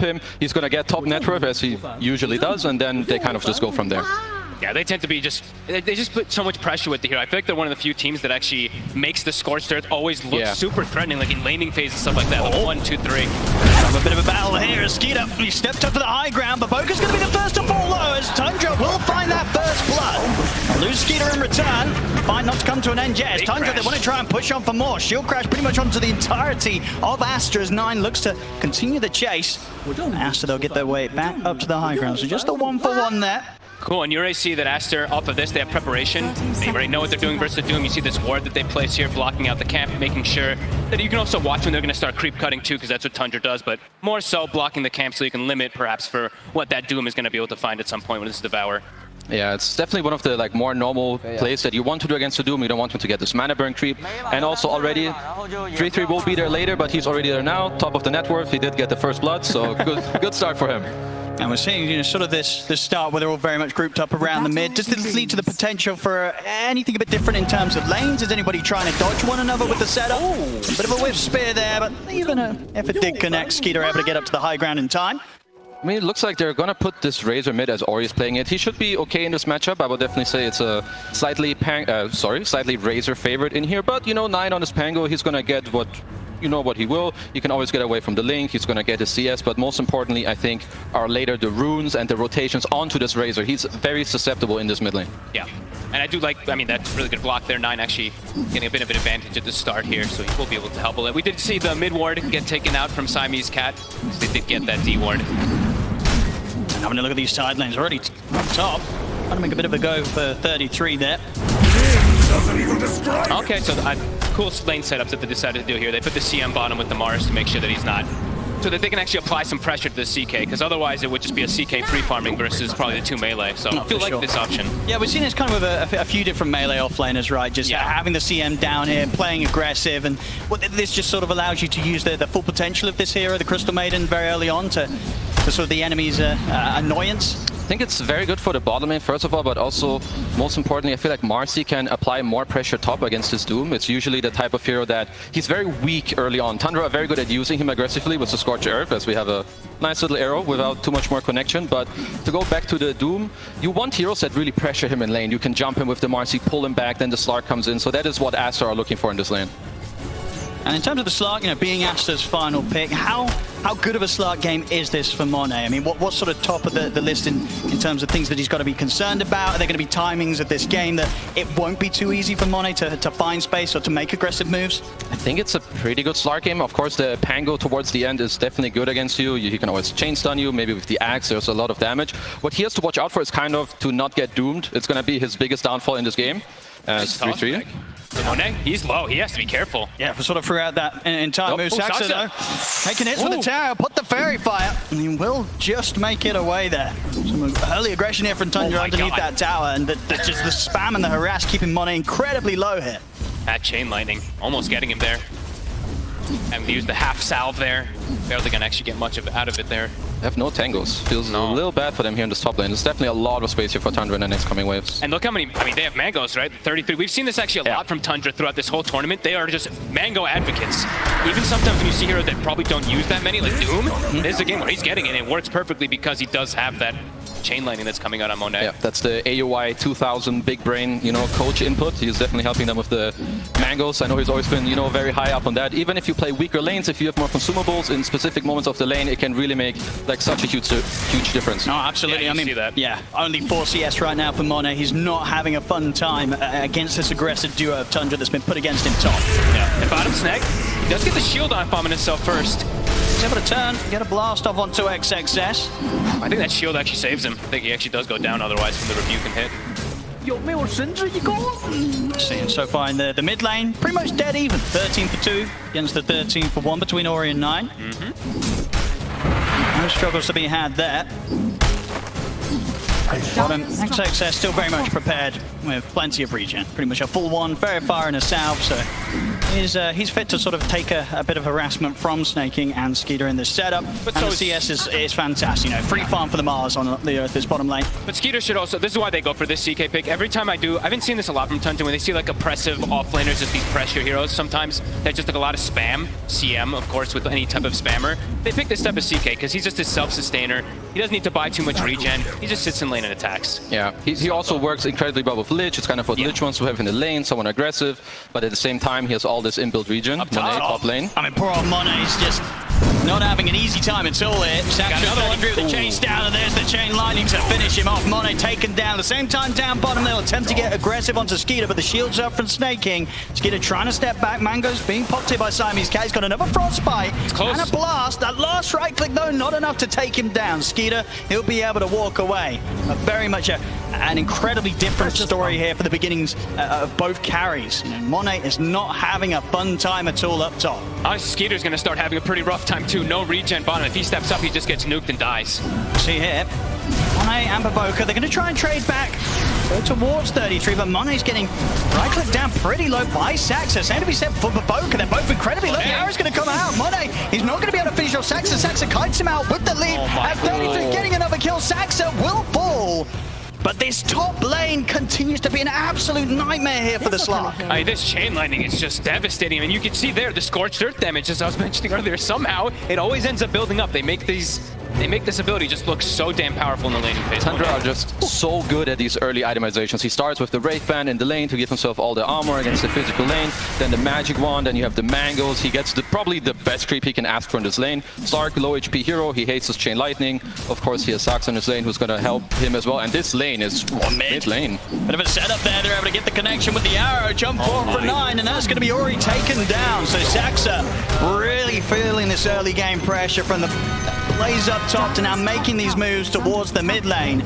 him. He's going to get top net worth, as he usually does, and then they kind of just go from there. Yeah, they tend to be they just put so much pressure with the hero. I feel like they're one of the few teams that actually makes the Scorched Earth always look super threatening, like in laning phase and stuff like that. Like 1, 2, 3. Have a bit of a battle here as skiter. He stepped up to the high ground, but Boga's going to be the first to fall low as Tundra will find that first blood. Lose skiter in return. Fine not to come to an end yet. As Tundra, they want to try and push on for more. Shield crash pretty much onto the entirety of Aster as 9 looks to continue the chase. Aster, they'll get their way back up to the high ground. So just a 1-for-1 there. Cool, and you already see that Aster, off of this, they have preparation. They already know what they're doing versus Doom. You see this ward that they place here, blocking out the camp, making sure that you can also watch when they're going to start creep cutting too, because that's what Tundra does, but more so blocking the camp so you can limit perhaps for what that Doom is going to be able to find at some point when this Devour. Yeah, it's definitely one of the more normal plays that you want to do against the Doom. You don't want him to get this mana burn creep. And also already, 3-3 will be there later, but he's already there now. Top of the net worth, he did get the first blood, so good start for him. And we're seeing, sort of this start where they're all very much grouped up around the mid. Does this lead to the potential for anything a bit different in terms of lanes? Is anybody trying to dodge one another with the setup? A bit of a whiff spear there, but even if it did connect, skiter able to get up to the high ground in time. I mean, it looks like they're going to put this Razor mid as Ori is playing it. He should be okay in this matchup. I would definitely say it's a slightly Razor favorite in here. But, 9 on his Pango, he's going to get what he will. You can always get away from the link. He's going to get his CS. But most importantly, I think, are later the runes and the rotations onto this Razor. He's very susceptible in this mid lane. Yeah. And I do like, that's really good block there. 9 actually getting a bit of an advantage at the start here, so he will be able to help a little. We did see the mid ward get taken out from Siamese Cat. They did get that D ward. And having a look at these side lanes already on top. Trying to make a bit of a go for 33 there. Okay, so cool lane setups that they decided to do here. They put the CM bottom with the Mars to make sure that he's not, so that they can actually apply some pressure to the CK, because otherwise it would just be a CK free farming versus probably the 2 melee. So I feel like this option. Yeah, we've seen this kind of with a few different melee offlaners, right? Just having the CM down here, playing aggressive, and this just sort of allows you to use the full potential of this hero, the Crystal Maiden, very early on to sort of the enemy's annoyance. I think it's very good for the bottom lane, first of all, but also, most importantly, I feel like Marci can apply more pressure top against his Doom. It's usually the type of hero that he's very weak early on. Tundra are very good at using him aggressively with the Scorched Earth, as we have a nice little arrow without too much more connection. But to go back to the Doom, you want heroes that really pressure him in lane. You can jump him with the Marci, pull him back, then the Slark comes in. So that is what Aster are looking for in this lane. And in terms of the Slark, being Aster's final pick, how good of a Slark game is this for Monet? I mean, what's sort of top of the list in terms of things that he's got to be concerned about? Are there going to be timings of this game that it won't be too easy for Monet to find space or to make aggressive moves? I think it's a pretty good Slark game. Of course, the Pango towards the end is definitely good against you. He can always chain stun you. Maybe with the axe, there's a lot of damage. What he has to watch out for is kind of to not get doomed. It's going to be his biggest downfall in this game. It's 3-3. Monet, he's low. He has to be careful. Yeah, for sort of throughout that entire move. Saxa, though, taking hits with the tower, put the fairy fire, and he will just make it away there. Some early aggression here from Tundra underneath that tower, and just the spam and the harass keeping Monet incredibly low here. That chain lightning, almost getting him there. Having to use the half salve there. Barely gonna actually get much out of it there. They have no tangos. Feels a little bad for them here in this top lane. There's definitely a lot of space here for Tundra in the next coming waves. And look how many, they have mangoes, right? 33. We've seen this actually a lot from Tundra throughout this whole tournament. They are just mango advocates. Even sometimes when you see heroes that probably don't use that many, like Doom, this is a game where he's getting it. It works perfectly because he does have that chain lightning that's coming out on Monet. Yeah, that's the AUI 2000 big brain, coach input. He's definitely helping them with the mangoes. I know he's always been, very high up on that. Even if you play weaker lanes, if you have more consumables in specific moments of the lane, it can really make such a huge difference. No, absolutely. Yeah, only 4 CS right now for Monet. He's not having a fun time against this aggressive duo of Tundra that's been put against him top. Yeah, and bottom snag, he does get the shield on bombing himself first. He's able to turn, get a blast off onto XXS. I think that shield actually saves him. I think he actually does go down otherwise from the rebuke and hit. Seeing so far in the mid lane, pretty much dead even. 13 for 2 against the 13 for 1 between Ori and 9. No struggles to be had there. Bottom, XXS still very much prepared with plenty of regen. Pretty much a full one, very far in the south, so He's fit to sort of take a bit of harassment from Snaking and Skiter in this setup. But and so the CS is fantastic. You know, free farm for the Mars on the Earth, this bottom lane. But Skiter should also, this is why they go for this CK pick. Every time I haven't seen this a lot from Tundra, when they see like oppressive offlaners, just these pressure heroes sometimes, that just like a lot of spam, CM of course with any type of spammer. They pick this type of CK because he's just a self-sustainer. He doesn't need to buy too much regen. He just sits in lane and attacks. Yeah, he also works incredibly well with Lich. It's kind of what Lich wants to have in the lane, someone aggressive, but at the same time he has all this inbuilt regen. Monet, top lane. I mean, poor old Monet's just not having an easy time at all here. Saxon through the chase down, and there's the chain lightning to finish him off. Monet taken down. At the same time, down bottom, they'll attempt to get aggressive onto Skiter, but the shield's up from Snaking. Skiter trying to step back. Mango's being popped here by Siamese Cat. He's got another frostbite and a blast. That last right click, though, not enough to take him down. Skiter, he'll be able to walk away. Very much an incredibly different story here for the beginnings of both carries. You know, Monet is not having a fun time at all up top. Skiter's going to start having a pretty rough time too. No regen bottom. If he steps up, he just gets nuked and dies. See here, Monet and Baboka, they're going to try and trade back. Go towards 33, but Monet's getting right click down pretty low by Saxa. Same to be said for Baboka. They're both incredibly low. The arrow's going to come out. Monet, he's not going to be able to finish off Saxa. Saxa kites him out with the lead. At 33, getting another kill. Saxa will fall. But this top lane continues to be an absolute nightmare here for the Slark. This chain lightning is just devastating. I mean, you can see there the scorched earth damage, as I was mentioning earlier. Somehow, it always ends up building up. They make this ability just look so damn powerful in the laning phase. Tundra are just so good at these early itemizations. He starts with the Wraith Band in the lane to give himself all the armor against the physical lane, then the Magic Wand, then you have the Mangoes. He gets probably the best creep he can ask for in this lane. Slark, low HP hero, he hates his Chain Lightning. Of course, he has Sax in his lane who's going to help him as well, and this lane is mid lane. Bit of a setup there, they're able to get the connection with the arrow, jump forward for 9, and that's going to be already taken down. So Saxa really feeling this early game pressure from the Blaze up top to now making these moves towards the mid lane.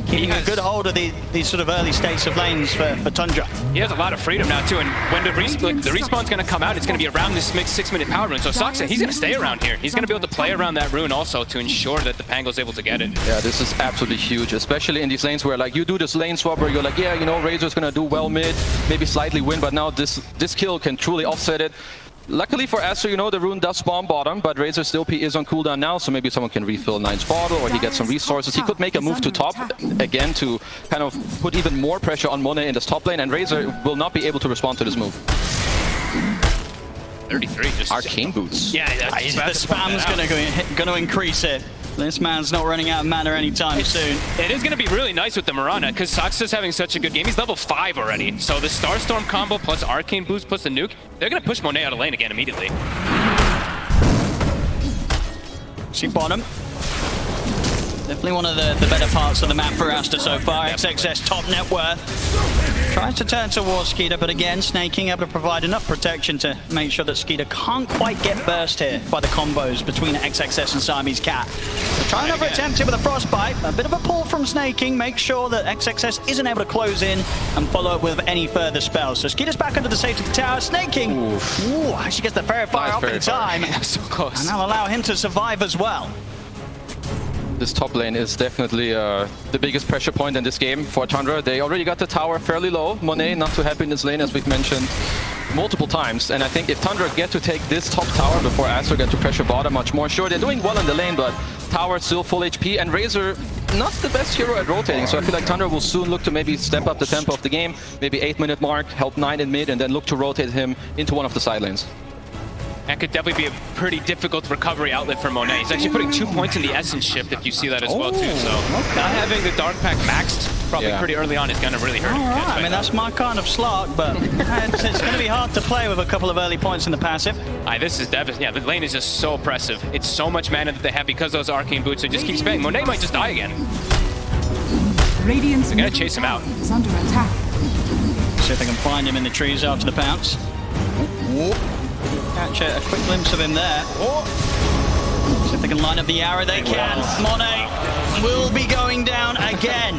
Keeping a good hold of these sort of early states of lanes for Tundra. He has a lot of freedom now too, and when the respawn's going to come out, it's going to be around this 6-minute power rune. So Saxa, he's going to stay around here. He's going to be able to play around that rune also to ensure that the Pangol's able to get it. Yeah, this is absolutely huge, especially in these lanes where like you do this lane swap where you're like, yeah, you know, Razor's going to do well mid, maybe slightly win, but now this kill can truly offset it. Luckily for Aster, you know, the rune does spawn bottom, but Razor's still is on cooldown now, so maybe someone can refill Nine's bottle or he gets some resources. He could make a move to top again to kind of put even more pressure on Monet in this top lane, and Razor will not be able to respond to this move. 33, just Arcane Boots. Yeah, the spam's going to increase it. This man's not running out of mana anytime soon. It is going to be really nice with the Mirana, because Saxa's having such a good game. He's level 5 already. So the Starstorm combo plus Arcane Boost plus the nuke, they're going to push Monet out of lane again immediately. See bottom. Definitely one of the better parts of the map for Aster so far. XXS top net worth. Tries to turn towards Skiter, but again, Snaking able to provide enough protection to make sure that Skiter can't quite get burst here by the combos between XXS and Siamese Cat. So try another attempt here with a Frostbite. A bit of a pull from Snaking. Make sure that XXS isn't able to close in and follow up with any further spells. So Skiter's back under the safety of the tower. Snaking, actually gets the Fairy Fire up in time. Yeah, so close. And that'll allow him to survive as well. This top lane is definitely the biggest pressure point in this game for Tundra. They already got the tower fairly low. Monet not too happy in this lane, as we've mentioned multiple times. And I think if Tundra get to take this top tower before Aster get to pressure bottom much more, sure, they're doing well in the lane, but tower still full HP, and Razor not the best hero at rotating. So I feel like Tundra will soon look to maybe step up the tempo of the game, maybe 8-minute mark, help 9 in mid, and then look to rotate him into one of the side lanes. That could definitely be a pretty difficult recovery outlet for Monet. He's actually putting 2 points in the Essence shift, if you see that as well, too. So not having the Dark Pack maxed probably pretty early on is going to really hurt him. I mean, that's my kind of Slark, but it's going to be hard to play with a couple of early points in the passive. This is devastating. Yeah, the lane is just so oppressive. It's so much mana that they have because of those Arcane Boots. So just keep spamming. Monet might just die again. They're going to chase him out. Is under attack. See if they can find him in the trees after the pounce. Catch a quick glimpse of him there. See if they can line up the arrow. They can. Monet will be going down again.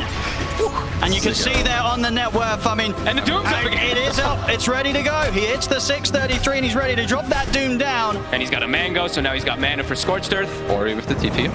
And you can see there on the net worth, I mean, and the Doom's up again. It is up, it's ready to go. He hits the 633 and he's ready to drop that Doom down. And he's got a Mango, so now he's got mana for Scorched Earth. Ori with the TP.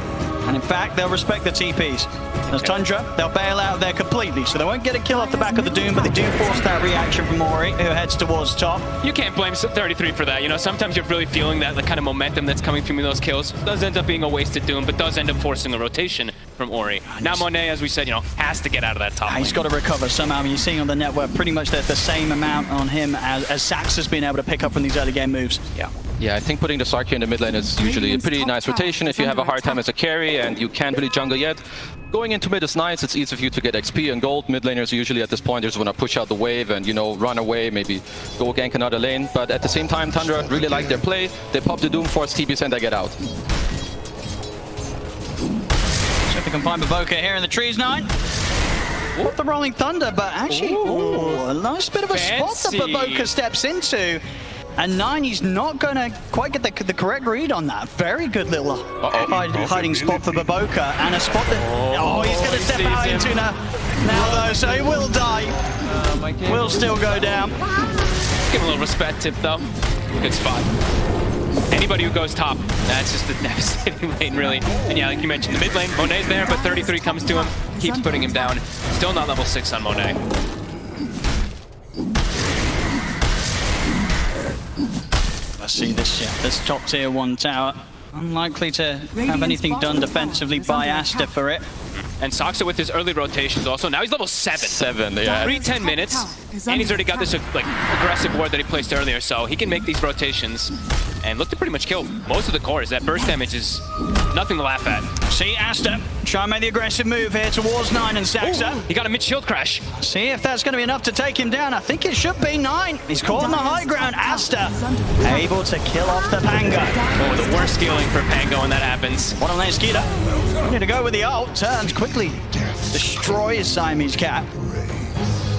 And in fact, they'll respect the TPs. As Tundra, they'll bail out there completely, so they won't get a kill off the back of the Doom, but they do force that reaction from Ori, who heads towards top. You can't blame 33 for that. You know, sometimes you're really feeling that kind of momentum that's coming from those kills. Does end up being a wasted Doom, but does end up forcing a rotation from Ori. Now Monet, as we said, you know, has to get out of that top lane. He's got to recover somehow. You're seeing on the network pretty much the same amount on him as Sax has been able to pick up from these early game moves. Yeah, I think putting the Slark here in the mid lane is usually a pretty nice rotation if you have a hard time as a carry and you can't really jungle yet. Going into mid is nice, it's easy for you to get XP and gold. Mid laners usually at this point just want to push out the wave and, you know, run away, maybe go gank another lane. But at the same time, Tundra really like their play. They pop the Doom, force TPs, and they get out. So if they can find Baboka here in the trees, 9. What the Rolling Thunder, but actually, a nice bit of a spot that Baboka steps into. And 9, he's not going to quite get the correct read on that. Very good little hiding spot for Baboka. And a spot that, he's going to step out into now though, so he will die. Will still go down. Give him a little respect tip though. Good spot. Anybody who goes top, that's just a devastating lane, really. And yeah, like you mentioned, the mid lane, Monet's there, but 33 comes to him, keeps putting him down. Still not level 6 on Monet. Let's see this top tier 1 tower. Unlikely to have anything done defensively by Aster for it. And Soxa with his early rotations also. Now he's level 7. 7, yeah. 10 minutes, and he's already got this like aggressive ward that he placed earlier, so he can make these rotations and look to pretty much kill most of the cores. That burst damage is nothing to laugh at. See Aster try and make the aggressive move here towards 9 and Saxa. He got a mid-shield crash. See if that's going to be enough to take him down. I think it should be 9. He's caught on the high ground. Aster able to kill off the Pango. Oh, the worst feeling for Pango when that happens. One on lane Skiter. Going to go with the ult. Turns quickly. Destroys Siamese Cat.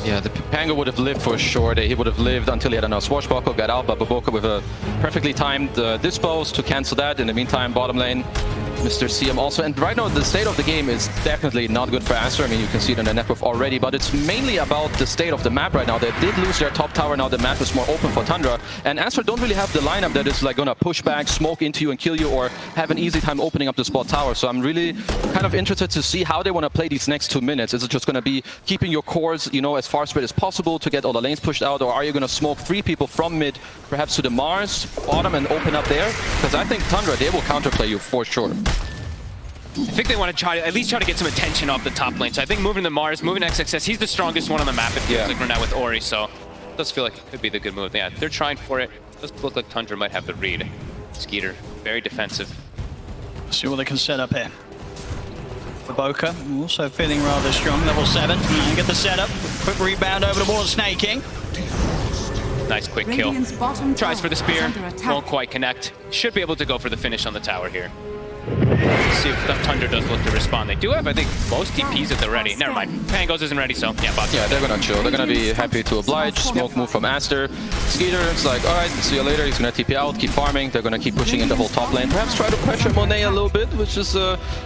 Yeah, the Pango would have lived for sure. He would have lived until he had another Swashbuckle, got out, but Baboka with a perfectly timed dispose to cancel that. In the meantime, bottom lane, Mr. CM also. And right now, the state of the game is definitely not good for Aster. I mean, you can see it on the network already, but it's mainly about the state of the map right now. They did lose their top tower. Now the map is more open for Tundra. And Aster don't really have the lineup that is like gonna push back, smoke into you and kill you, or have an easy time opening up the spot tower. So I'm really kind of interested to see how they want to play these next 2 minutes. Is it just going to be keeping your cores, you know, as far spread as possible to get all the lanes pushed out, or are you going to smoke 3 people from mid, perhaps to the Mars bottom and open up there? Because I think Tundra, they will counterplay you for sure. I think they want to at least try to get some attention off the top lane. So I think moving to Mars, moving to XXS, he's the strongest one on the map, it feels like right now with Ori. So it does feel like it could be the good move. Yeah, they're trying for it. It does look like Tundra might have the read. Skiter, very defensive. See what they can set up here. Baboka also feeling rather strong, level 7. And get the setup. Quick rebound over towards Snaking. Nice quick kill. Tries for the spear, won't quite connect. Should be able to go for the finish on the tower here. See if the Tundra does look to respond. They do have, I think, most TPs if they're ready. Never mind. Pangos isn't ready, so yeah, bot. Yeah, they're gonna chill. They're gonna be happy to oblige. Smoke move from Aster. Skiter, it's like, alright, see you later. He's gonna TP out, keep farming. They're gonna keep pushing in the whole top lane. Perhaps try to pressure Monet a little bit, which is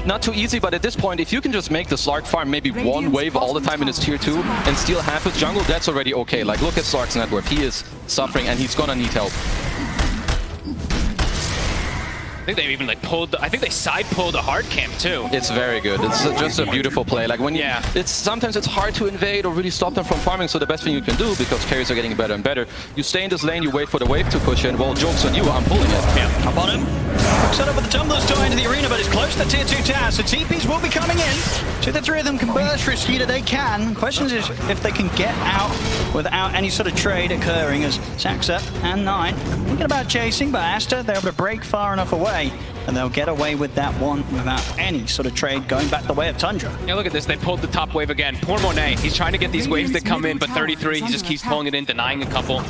not too easy, but at this point, if you can just make the Slark farm maybe 1 wave all the time in his tier 2 and steal half his jungle, that's already okay. Like, look at Slark's net worth. He is suffering and he's gonna need help. I think they even like I think they side pulled a hard camp too. It's very good. It's just a beautiful play. Like when sometimes it's hard to invade or really stop them from farming. So the best thing you can do, because carries are getting better and better, you stay in this lane, you wait for the wave to push in. Well, joke's on you, I'm pulling it. Yeah, up on him. Quick setup with the tumblers to into the arena, but it's close to the tier 2 tower, so TPs will be coming in. 2 of the 3 of them can burst for Skiter, they can. Question is if they can get out without any sort of trade occurring, as Saxa and 9 thinking about chasing, but Aster, they're able to break far enough away, and they'll get away with that one without any sort of trade going back the way of Tundra. Yeah, look at this. They pulled the top wave again. Poor Monet. He's trying to get these waves that come in, but 33, he just keeps pulling it in, denying a couple.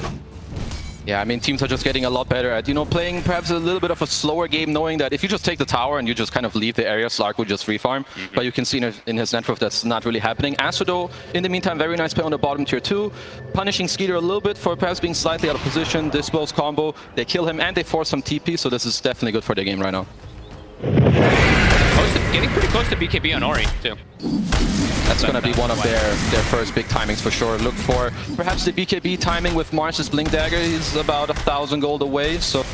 Yeah, I mean, teams are just getting a lot better at, you know, playing perhaps a little bit of a slower game, knowing that if you just take the tower and you just kind of leave the area, Slark will just free farm. But you can see in his network that's not really happening. Aster, though, in the meantime, very nice play on the bottom tier 2, punishing Skiter a little bit for perhaps being slightly out of position. Dispose combo, they kill him and they force some TP, so this is definitely good for their game right now. Getting pretty close to BKB on Ori, too. That's going to be one of their first big timings for sure. Look for perhaps the BKB timing with Marci's Blink Dagger. He's about 1,000 gold away, so...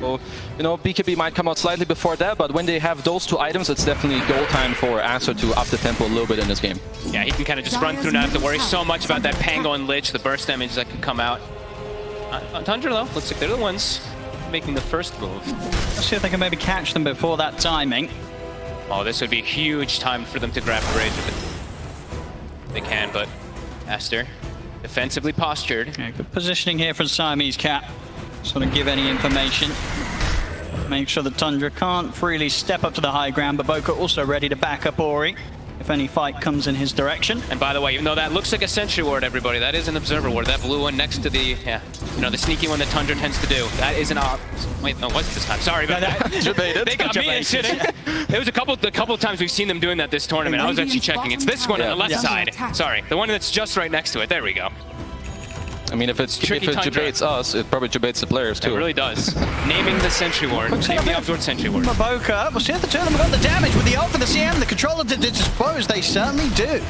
So, you know, BKB might come out slightly before that, but when they have those two items, it's definitely go time for Aster to up the tempo a little bit in this game. Yeah, he can kind of just run through, not have to worry so much about that Pango and Lich, the burst damage that can come out. On Tundra, though, looks like they're the ones making the first move. Let's see if they can maybe catch them before that timing. Oh, this would be a huge time for them to grab the Razor. But they can, but Aster, defensively postured. Yeah, good positioning here from Siamese Cat. Sort of give any information. Make sure the Tundra can't freely step up to the high ground, but Boca also ready to back up Ori if any fight comes in his direction. And by the way, even though that looks like a sentry ward, everybody, that is an observer ward. That blue one next to the, the sneaky one that Tundra tends to do. That is an wait, no, it wasn't this time. Sorry about that. They got me sitting. There was a couple times we've seen them doing that this tournament. I was actually checking. It's this one on the left side. Sorry, the one that's just right next to it. There we go. I mean, if it debates us, it probably debates the players too. It really does. Naming the Sentry Ward. Naming the Absorb Sentry Ward. Boca, we'll see if the two of them got the damage with the ult for the CM. The controller to dispose, they certainly do.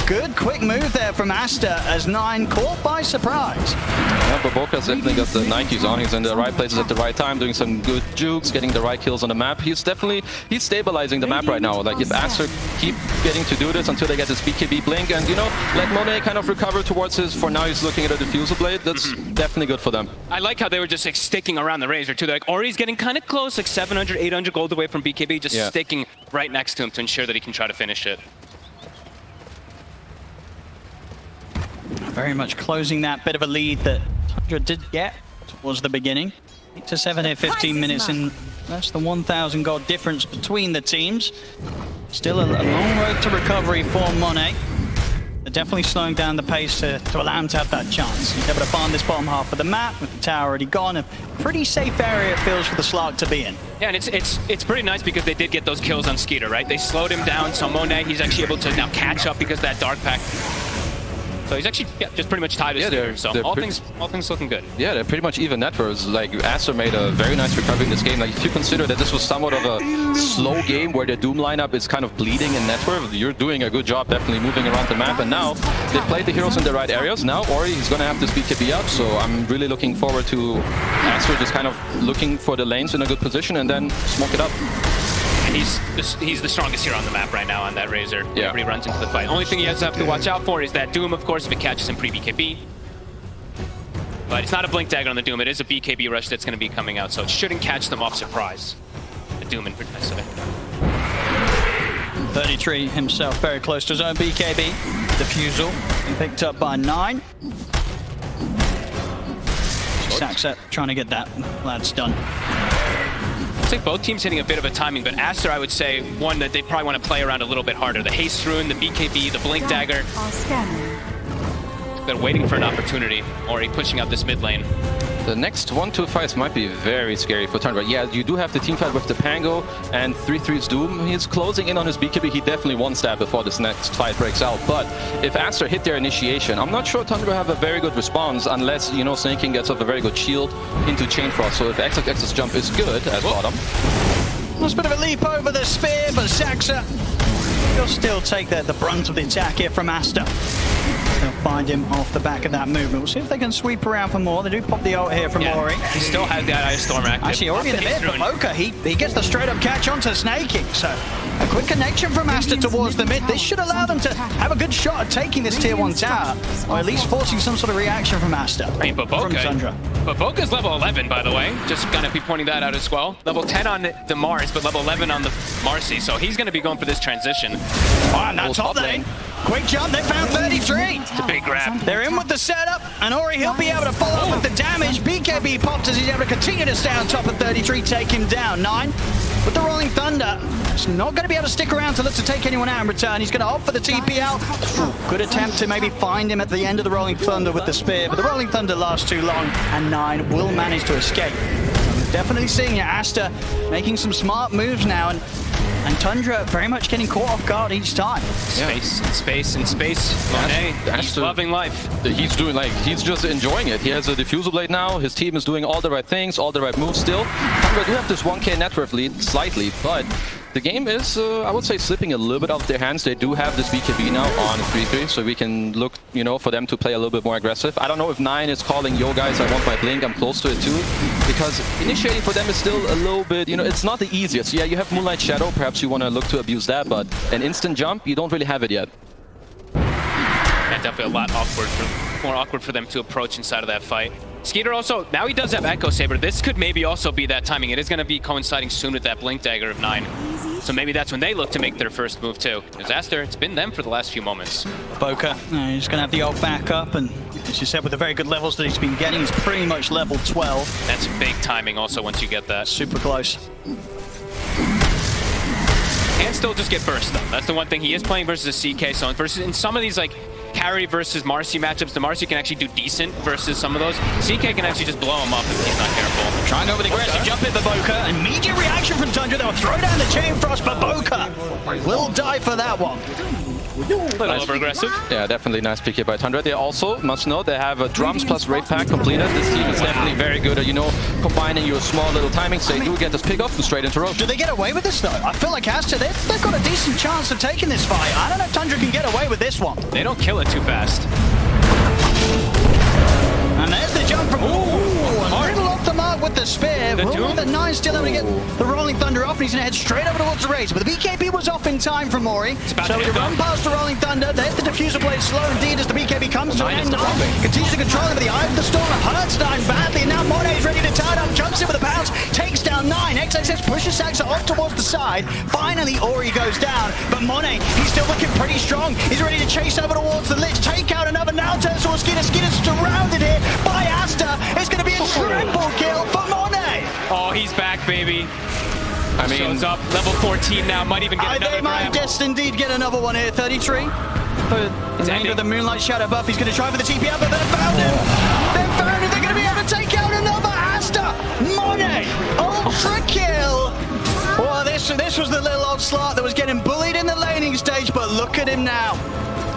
Good, quick move there from Aster as 9 caught by surprise. Yeah, but Boca's definitely got the Nikes on. He's in the right places at the right time, doing some good jukes, getting the right kills on the map. He's stabilizing the map right now. Like, if Aster keep getting to do this until they get this BKB blink and, you know, let Monet kind of recover towards his, for now he's looking at a diffuser blade. That's definitely good for them. I like how they were just like sticking around the Razor too. They're like, Ori's getting kind of close, like 700, 800 gold away from BKB, just sticking right next to him to ensure that he can try to finish it. Very much closing that bit of a lead that Tundra did get towards the beginning. 8 to 7 here, 15 minutes in. That's the 1,000 gold difference between the teams. Still a long road to recovery for Monet. They're definitely slowing down the pace to allow him to have that chance. He's able to farm this bottom half of the map with the tower already gone. A pretty safe area it feels for the Slark to be in. Yeah, and it's pretty nice because they did get those kills on Skiter, right? They slowed him down, so Monet, he's actually able to now catch up because of that Dark Pack. So he's actually just pretty much tied with Skiter. So all things looking good. Yeah, they're pretty much even networks. Like, Aster made a very nice recovery in this game. Like, if you consider that this was somewhat of a slow game where the Doom lineup is kind of bleeding in network, you're doing a good job definitely moving around the map. And now they played the heroes in the right areas. Now Ori is going to have this BKB up, so I'm really looking forward to Aster just kind of looking for the lanes in a good position and then smoke it up. He's the strongest hero on the map right now on that Razor. Yeah. Everybody runs into the fight. Only thing he has to have to watch out for is that Doom, of course, if it catches him pre-BKB. But it's not a Blink Dagger on the Doom. It is a BKB rush that's going to be coming out, so it shouldn't catch them off surprise. The Doom in particular. 33 himself very close to his own BKB. Defusal picked up by 9. Saxa trying to get that lad's done. Looks like both teams hitting a bit of a timing, but Aster, I would say, one that they probably want to play around a little bit harder. The Haste Rune, the BKB, the Blink Dagger. They're waiting for an opportunity. Ori pushing out this mid lane. The next 1-2 fights might be very scary for Tundra. Yeah, you do have the team fight with the Pango and 3-3's Doom. He's closing in on his BKB. He definitely wants that before this next fight breaks out. But if Aster hit their initiation, I'm not sure Tundra have a very good response unless, you know, Snake King gets off a very good shield into Chain Frost. So if XXX's jump is good at bottom. There's a bit of a leap over the spear, but Saxa will still take the brunt of the attack here from Aster. They'll find him off the back of that movement. We'll see if they can sweep around for more. They do pop the ult here from Ori. He still has that Ice Storm active. Actually, Ori in the mid, but Boca, he gets the straight up catch onto Snake King. So a quick connection from Aster towards the mid. This should allow them to have a good shot at taking this tier 1 tower, or at least forcing some sort of reaction from Aster. I mean, but Boca's level 11, by the way. Just gonna be pointing that out as well. Level 10 on the Mars, but level 11 on the Marci. So he's gonna be going for this transition. Oh, and that's top lane. Quick jump, they found 33. It's a big grab. They're in with the setup, and Ori, he'll be able to follow up with the damage. BKB popped as he's able to continue to stay on top of 33, take him down. 9 with the Rolling Thunder. He's not going to be able to stick around to look to take anyone out in return. He's going to opt for the TP out. Good attempt to maybe find him at the end of the Rolling Thunder with the spear, but the Rolling Thunder lasts too long, and 9 will manage to escape. I'm definitely seeing Aster making some smart moves now, and Tundra very much getting caught off guard each time. Space and space and space. Monet, he's loving life. He's doing he's just enjoying it. He has a diffuser blade now. His team is doing all the right things, all the right moves still. Tundra do have this 1k net worth lead, slightly, but the game is, I would say, slipping a little bit out of their hands. They do have this BKB now on 3-3, so we can look, you know, for them to play a little bit more aggressive. I don't know if 9 is calling, yo guys, I want my blink, I'm close to it too, because initiating for them is still a little bit, you know, it's not the easiest. Yeah, you have Moonlight Shadow, perhaps you want to look to abuse that, but an instant jump, you don't really have it yet. And definitely a lot more awkward for them to approach inside of that fight. Skiter also, now he does have Echo Saber. This could maybe also be that timing. It is going to be coinciding soon with that Blink Dagger of 9. So maybe that's when they look to make their first move too. Because Aster, it's been them for the last few moments. Boca, he's going to have the ult back up, and as you said, with the very good levels that he's been getting, he's pretty much level 12. That's big timing also once you get that. Super close. Can still just get burst though. That's the one thing. He is playing versus a CK, so versus in some of these like carry versus Marci matchups, the Marci can actually do decent versus some of those. CK can actually just blow him up if he's not careful. Trying over the aggressive jump in Boca. Immediate reaction from Tundra. They'll throw down the Chain Frost, but Boca will die for that one. A little over-aggressive. Yeah, definitely nice PK by Tundra. They also must know they have a drums plus Wraith Pack completed. This team is definitely very good at, you know, combining your small little timings. They do get this pick up and straight into Roche. Do they get away with this though? I feel like Aster, they've got a decent chance of taking this fight. I don't know if Tundra can get away with this one. They don't kill it too fast. And there's the jump from... Ooh, a little off the mark with the spear. Will the 9 still able to get the Rolling Thunder off, and he's going to head straight over towards the Razor. But the BKB was off in time from Mori. So we run past the Rolling Thunder. There's the Diffuser Blade slow indeed as the BKB comes to an end. Continues to control him with the Eye of the Storm. Hurts 9 badly, and now Monet's ready to tie it up. Jumps in with a bounce, takes down 9. XXX pushes Saxa off towards the side. Finally, Ori goes down. But Monet, he's still looking pretty strong. He's ready to chase over towards the Lich. Take out another now turns towards Skiter. Skiter's surrounded here by Aster. It's going to be a triple kill for Monet. Oh, he's back, baby. I mean, shows up, level 14 now, might even get another They might grab. just indeed get another one here. 33. He's aimed with the Moonlight Shadow buff. He's going to try for the TP up, but they've found him. They've found him. They're going to be able to take out another Aster. Monet, ultra kill. Well, this was the little old Slark that was getting bullied in the laning stage, but look at him now.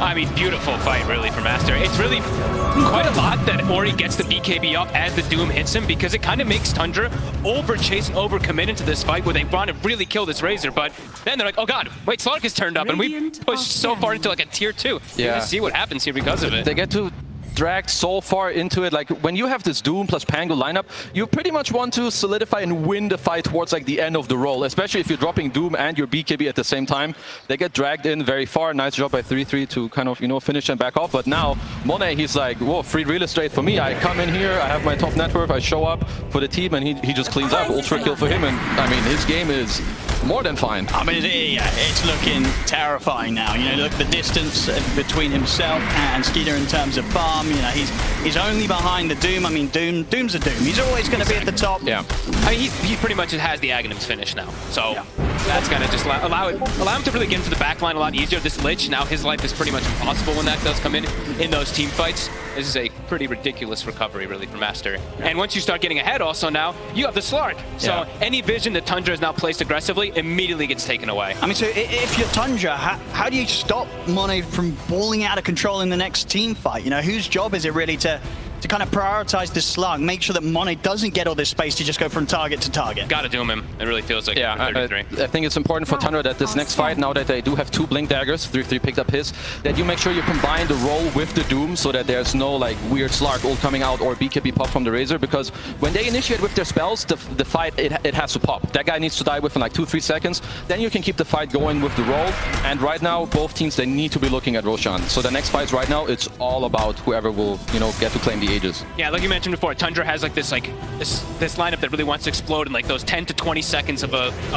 I mean, beautiful fight, really, from Aster. It's really quite a lot that Ori gets the BKB up as the Doom hits him, because it kind of makes Tundra over-chase and over-commit into this fight where they want to really kill this Razor, but then they're like, oh god, wait, Slark has turned up, and we pushed so far into like a tier 2. You're gonna see what happens here because of it. They get to dragged so far into it. Like, when you have this Doom plus Pango lineup, you pretty much want to solidify and win the fight towards like the end of the roll, especially if you're dropping Doom and your BKB at the same time. They get dragged in very far. Nice job by 3-3 to kind of, you know, finish and back off. But now Monet, he's like, whoa, free real estate for me. I come in here, I have my top net worth, I show up for the team, and he just cleans up. Ultra kill for him, and I mean, his game is more than fine. I mean, yeah, it's looking terrifying now. You know, look at the distance between himself and Skiter in terms of farm. You know, he's only behind the Doom. I mean, Doom's a Doom. He's always going to be at the top. Yeah. I mean, he pretty much has the Aghanims finish now. So that's going to just allow him to really get into the backline a lot easier. This Lich, now his life is pretty much impossible when that does come in those team fights. This is a pretty ridiculous recovery, really, from Aster. And once you start getting ahead also now, you have the Slark. So any vision that Tundra is now placed aggressively immediately gets taken away. I mean, so if you're Tundra, how do you stop Monet from balling out of control in the next team fight? You know, whose job is it really to kind of prioritize this Slark, make sure that Monet doesn't get all this space to just go from target to target? Gotta doom him. It really feels like I think it's important for Tundra that this next fight, now that they do have 2 Blink Daggers, 3-3 picked up his, that you make sure you combine the roll with the Doom so that there's no like weird Slark ult coming out or BKB pop from the Razor, because when they initiate with their spells, the fight, it has to pop. That guy needs to die within like 2-3 seconds, then you can keep the fight going with the roll. And right now, both teams, they need to be looking at Roshan. So the next fights right now, it's all about whoever will, you know, get to claim the ages. Yeah, like you mentioned before, Tundra has like this lineup that really wants to explode in like those 10 to 20 seconds of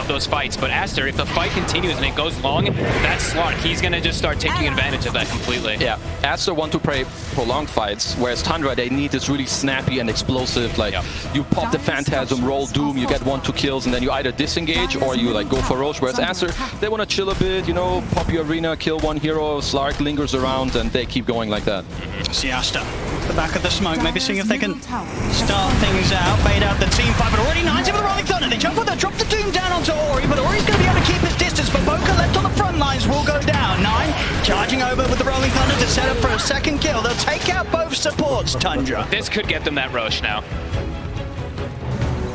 those fights. But Aster, if the fight continues and it goes long, that's Slark. He's gonna just start taking advantage of that completely. Yeah, Aster want to play prolonged fights, whereas Tundra, they need this really snappy and explosive, like you pop the Phantasm, roll Doom, you get 1-2 kills, and then you either disengage or you like go for Roche. Whereas Aster, they want to chill a bit, you know, pop your arena, kill one hero, Slark lingers around, and they keep going like that. See Aster, the back of the smoke, maybe seeing if they can start things out, bait out the team fight, but already 90 with the Rolling Thunder. They jump with it, drop the Doom down onto Ori, but Ori's going to be able to keep his distance, but Boca left on the front lines will go down. 9 charging over with the Rolling Thunder to set up for a second kill. They'll take out both supports, Tundra. This could get them that Roche now.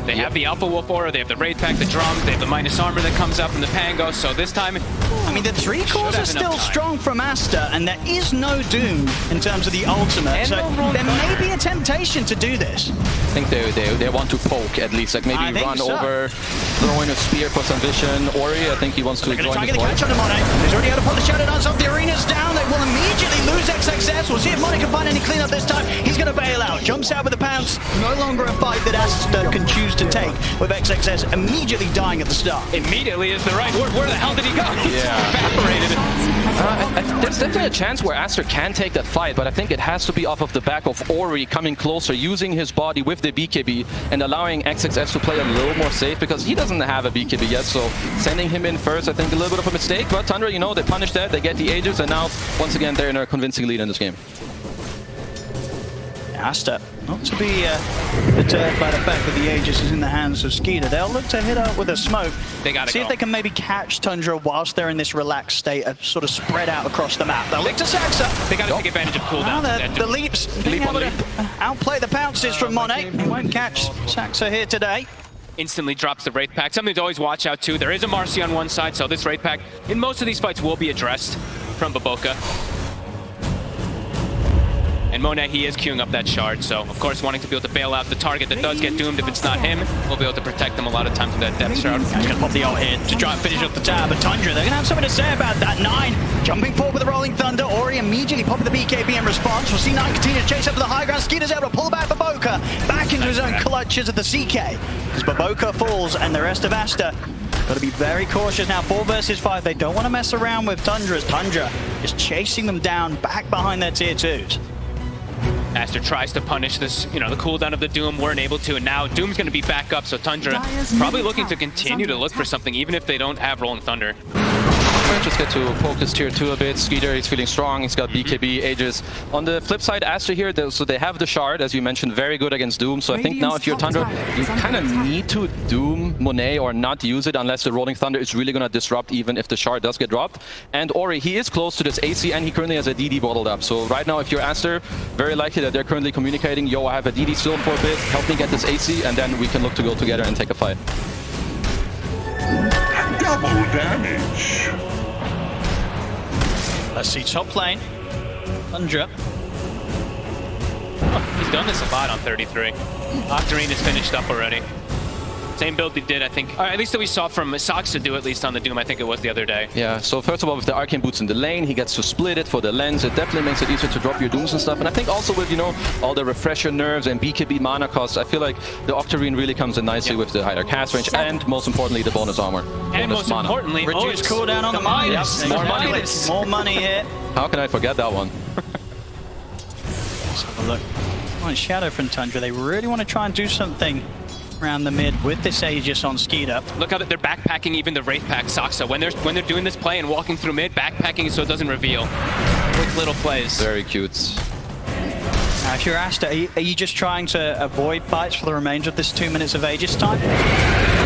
They have the Alpha Wolf aura, they have the Wraith Pack, the drums, they have the minus armor that comes up from the Pango, so this time... I mean, the 3 cores are still strong from Aster, and there is no Doom in terms of the ultimate, so there may be a temptation to do this. I think they want to poke at least, like maybe run over, throw in a spear for some vision. Ori, I think he wants to join. They're going to try and get the catch on him, Monet. He's already able to put the Shadow Dance off. The arena's down. They will immediately lose XXS. We'll see if Monet can find any cleanup this time. He's going to bail out. Jumps out with a pounce. No longer a fight that Aster can choose to take, with XXS immediately dying at the start. Immediately is the right word. Where the hell did he go? He's evaporated. There's definitely a chance where Aster can take that fight, but I think it has to be off of the back of Ori coming closer, using his body with the BKB and allowing XXS to play a little more safe, because he doesn't have a BKB yet, so sending him in first, I think a little bit of a mistake, but Tundra, you know, they punish that, they get the Aegis, and now, once again, they're in a convincing lead in this game. Aster, not to be deterred by the fact that the Aegis is in the hands of Skiter. They'll look to hit out with a smoke. They gotta see if they can maybe catch Tundra whilst they're in this relaxed state, sort of spread out across the map. They'll look to Saxa. They gotta take advantage of cooldown. The leaps, being able to outplay the pounces from Monet. He won't catch Saxa here today. Instantly drops the Wraith Pack. Something to always watch out too. There is a Marci on one side, so this Wraith Pack in most of these fights will be addressed from Baboka. And Monet, he is queuing up that shard, so of course wanting to be able to bail out the target that does get doomed. If it's not him, we'll be able to protect them a lot of times with that depth shroud. He's going to pop the ult here to try and finish up the tab, but Tundra, they're going to have something to say about that. 9 jumping forward with the Rolling Thunder. Ori immediately popping the BKB in response. We'll see 9 continue to chase up to the high ground. Skiter's able to pull back Baboka back into his own clutches of the CK. As Baboka falls and the rest of Aster got to be very cautious now. 4 versus 5. They don't want to mess around with Tundra, as Tundra is chasing them down back behind their tier 2s. Aster tries to punish this, you know, the cooldown of the Doom, weren't able to, and now Doom's going to be back up, so Tundra probably looking to continue to look for something, even if they don't have Rolling Thunder. Just get to poke his tier 2 a bit. Skiter, he's feeling strong, he's got BKB, Aegis. On the flip side, Aster here, so they have the shard, as you mentioned, very good against Doom, so I think now if you're Tundra, you kind of need to Doom Monet or not use it unless the Rolling Thunder is really going to disrupt, even if the shard does get dropped. And Ori, he is close to this AC, and he currently has a DD bottled up, so right now if you're Aster, very likely that they're currently communicating, yo, I have a DD still for a bit, help me get this AC, and then we can look to go together and take a fight. Double damage. Let's see, top lane. Tundra. Oh, he's done this a lot on 33. Octarine is finished up already. Same build he did, I think, or at least that we saw from Saxa do, at least on the Doom, I think it was the other day. Yeah, so first of all, with the Arcane Boots in the lane, he gets to split it for the lens. It definitely makes it easier to drop your Dooms and stuff. And I think also with, you know, all the refresher nerves and BKB mana costs, I feel like the Octarine really comes in nicely with the higher cast range and, most importantly, the bonus armor. And most importantly, reduce cooldown on the Midas. Yep, more money. More money here. How can I forget that one? Let's have a look. On Shadow from Tundra, they really want to try and do something around the mid with this Aegis on Skiter. Look how they're backpacking even the Wraith Pack Saxa. When they're doing this play and walking through mid, backpacking so it doesn't reveal. Quick little plays. Very cute. Now, if you're Aster, are you just trying to avoid fights for the remainder of this 2 minutes of Aegis time?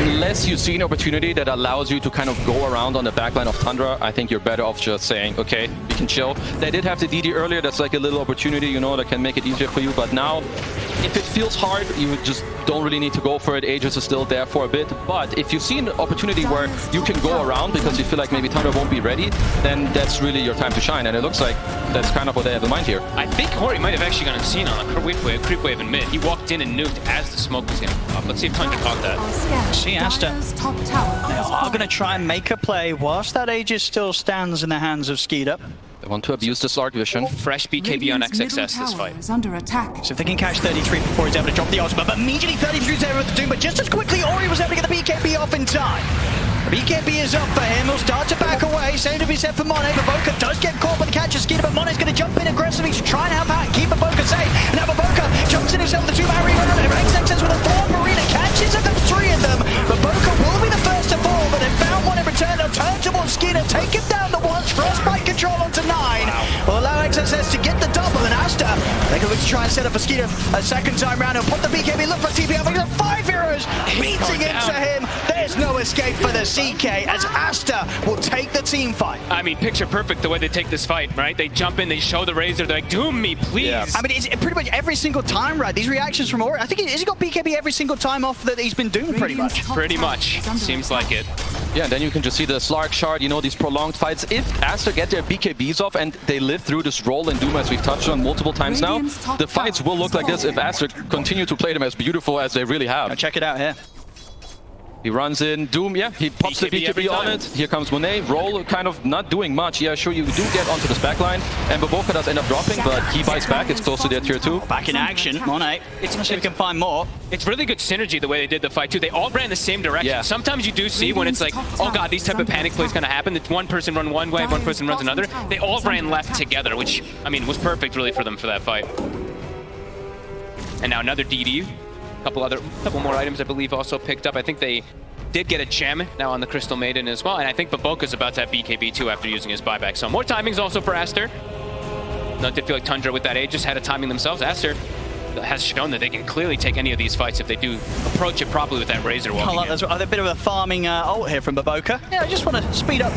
Unless you see an opportunity that allows you to kind of go around on the backline of Tundra, I think you're better off just saying, okay, we can chill. They did have the DD earlier, that's like a little opportunity, you know, that can make it easier for you. But now, if it feels hard, you just don't really need to go for it. Aegis is still there for a bit. But if you see an opportunity where you can go around because you feel like maybe Tundra won't be ready, then that's really your time to shine. And it looks like that's kind of what they have in mind here. I think Ori might have actually gotten seen on a creep wave in mid. He walked in and nuked as the smoke was getting up. Let's see if Tundra caught that. See Aster. They are going to try and make a play whilst that Aegis still stands in the hands of Skiter. They want to abuse the Slark vision. Fresh BKB on XXS this fight. Under attack. So if they can catch 33 before he's able to drop the ultimate, but immediately 33 is able to do, but just as quickly Ori was able to get the BKB off in time. The BKB is up for him, he'll start to back away, same to be said for Monet. Baboka does get caught by the catch of Skiter, but Monet's going to jump in aggressively to try and help out and keep Baboka safe. And now Baboka jumps in himself with the 2-man rebound, and XXS with a 4 Marina catches up the 3 of them. Baboka will be the first to fall, but they found one in return. They'll turn towards Skiter, take him down the once, frostbite control onto 9. Will allow XXS to get the double, and Aster, they can look to try and set up for Skiter a second time round. He'll put the BKB, look for TP, but 5 heroes beating into him. There's is no escape for the CK as Aster will take the team fight. I mean, picture perfect the way they take this fight, right? They jump in, they show the Razor, they're like, doom me, please. Yeah. I mean, it's pretty much every single time, right? These reactions from Ori, I think, has he got BKB every single time off that he's been doing pretty much? Pretty much. Seems like it. Yeah, and then you can just see the Slark shard, you know, these prolonged fights. If Aster get their BKBs off and they live through this roll in Doom, as we've touched on multiple times now, the fights will look like this if Aster continue to play them as beautiful as they really have. Now check it out here. He runs in, Doom, yeah, he pops the BKB on it. Here comes Monet, roll kind of not doing much. Yeah, sure, you do get onto this backline, and Baboka does end up dropping, but he bites back, it's close to their tier 2. Back in action, Monet. Let's see if we can find more. It's really good synergy the way they did the fight too. They all ran the same direction. Yeah. Sometimes you do see when it's like, oh god, these type of panic plays gonna happen. It's one person run one way, one person runs another. They all ran left together, which, I mean, was perfect really for them for that fight. And now another DD. Couple more items I believe also picked up. I think they did get a gem now on the Crystal Maiden as well, and I think Baboka's about to have BKB too after using his buyback. So more timings also for Aster. No, I did feel like Tundra with that Aegis had a timing themselves. Aster has shown that they can clearly take any of these fights if they do approach it properly with that Razor walking in. There's a bit of a farming ult here from Baboka. Yeah, I just want to speed up,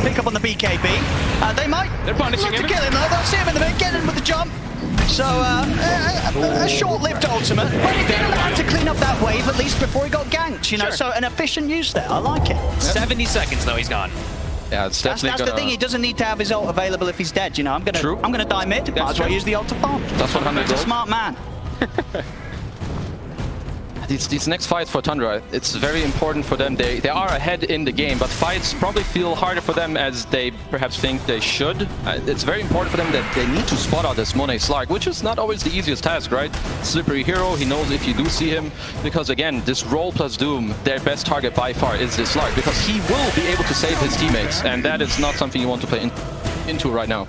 pick up on the BKB. They might They're punishing look him. to kill him though. They'll see him in the mid, get in with the jump. So, a short-lived ultimate, but he did allow to clean up that wave at least before he got ganked, you know, Sure. So an efficient use there, I like it. 70 seconds though, he's gone. Yeah, it's definitely That's the thing, he doesn't need to have his ult available if he's dead, you know. I'm gonna die mid, might as well use the ult to farm. That's 100 He's a gold. smart man. These next fights for Tundra, it's very important for them. They are ahead in the game, but fights probably feel harder for them as they perhaps think they should. It's very important for them that they need to spot out this Monet Slark, which is not always the easiest task, right? Slippery hero, he knows if you do see him, because again, this roll plus Doom, their best target by far is this Slark, because he will be able to save his teammates, and that is not something you want to play into right now.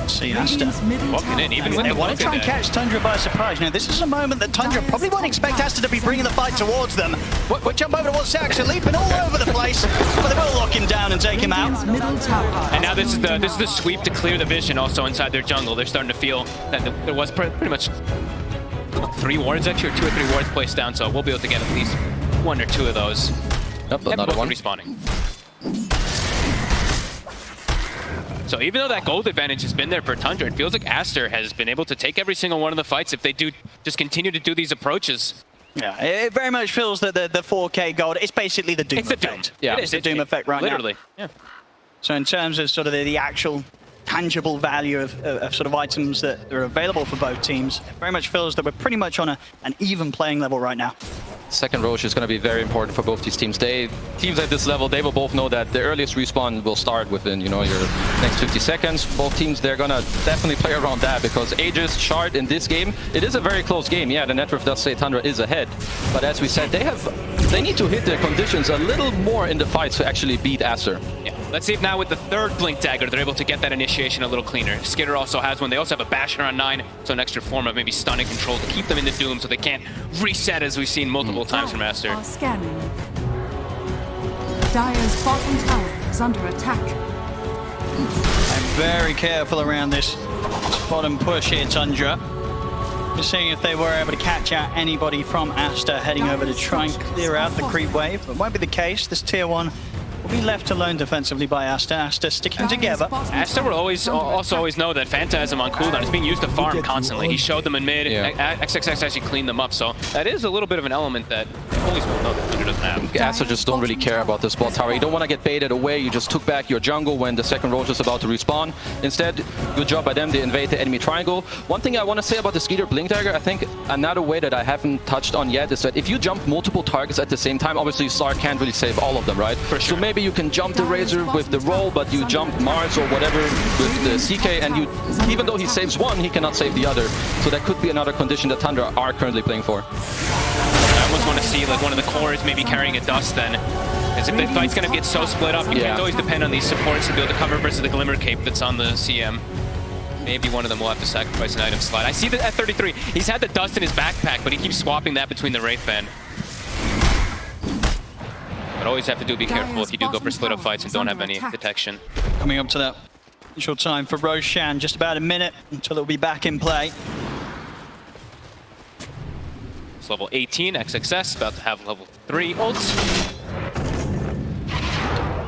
See Aster Walking in, even with they the want to try and Baboka catch Tundra by surprise. Now, this is a moment that Tundra probably won't expect Aster to be bringing the fight towards them. We'll jump over towards Sax, leaping all over the place, but they will lock him down and take him out. And now this is the sweep to clear the vision also inside their jungle. They're starting to feel that there was pretty much 3 wards actually, or 2 or 3 wards placed down, so we'll be able to get at least 1 or 2 of those. Yep, another one. Respawning. So even though that gold advantage has been there for Tundra, it feels like Aster has been able to take every single one of the fights if they do just continue to do these approaches. Yeah, it very much feels that the 4K gold is basically the Doom It's the effect. Doom. Yeah. It It's the Doom effect right literally. now. Yeah. So in terms of sort of the actual tangible value of sort of items that are available for both teams, it very much feels that we're pretty much on an even playing level right now. Second Roche is going to be very important for both these teams. Teams at this level, they will both know that the earliest respawn will start within, you know, your next 50 seconds. Both teams, they're going to definitely play around that because Aegis, Shard in this game, it is a very close game. Yeah, the network does say Tundra is ahead, but as we said, they need to hit their conditions a little more in the fights to actually beat Aster. Yeah. Let's see if now with the 3rd Blink Dagger, they're able to get that initiation a little cleaner. Skiter also has one. They also have a Basher on 9, so an extra form of maybe stun and control to keep them in the Doom so they can't reset as we've seen multiple times from Aster. Are scanning. Dire's bottom tower is under attack. I'm very careful around this bottom push here, Tundra. Just seeing if they were able to catch out anybody from Aster heading over to try and clear out the creep wave. But won't be the case. This tier 1 will be left alone defensively by Aster. Aster sticking together. Aster will always know that Phantasm on cooldown is being used to farm constantly. He showed them in mid, Yeah. XXX actually cleaned them up, so that is a little bit of an element that always will know that Tundra doesn't have. Aster just don't really care about this bot tower. You don't want to get baited away. You just took back your jungle when the second Roche is about to respawn. Instead, good job by them. They invade the enemy triangle. One thing I want to say about the Skiter Blink Dagger, I think another way that I haven't touched on yet is that if you jump multiple targets at the same time, obviously Slark can't really save all of them, right? For sure. So maybe you can jump the Razor with the roll, but you jump Marci or whatever with the CK, and even though he saves one, he cannot save the other. So that could be another condition that Tundra are currently playing for. I almost want to see like one of the cores maybe carrying a dust then. As if the fight's going to get so split up, you can't always depend on these supports to be able to cover versus the Glimmer Cape that's on the CM. Maybe one of them will have to sacrifice an item slot. I see that at 33. He's had the dust in his backpack, but he keeps swapping that between the Wraith Band. But always have to be careful if you do go for split up fights and don't have any detection. Coming up to that short time for Roshan, just about a minute until it'll be back in play. It's level 18, XXS, about to have level 3 ults.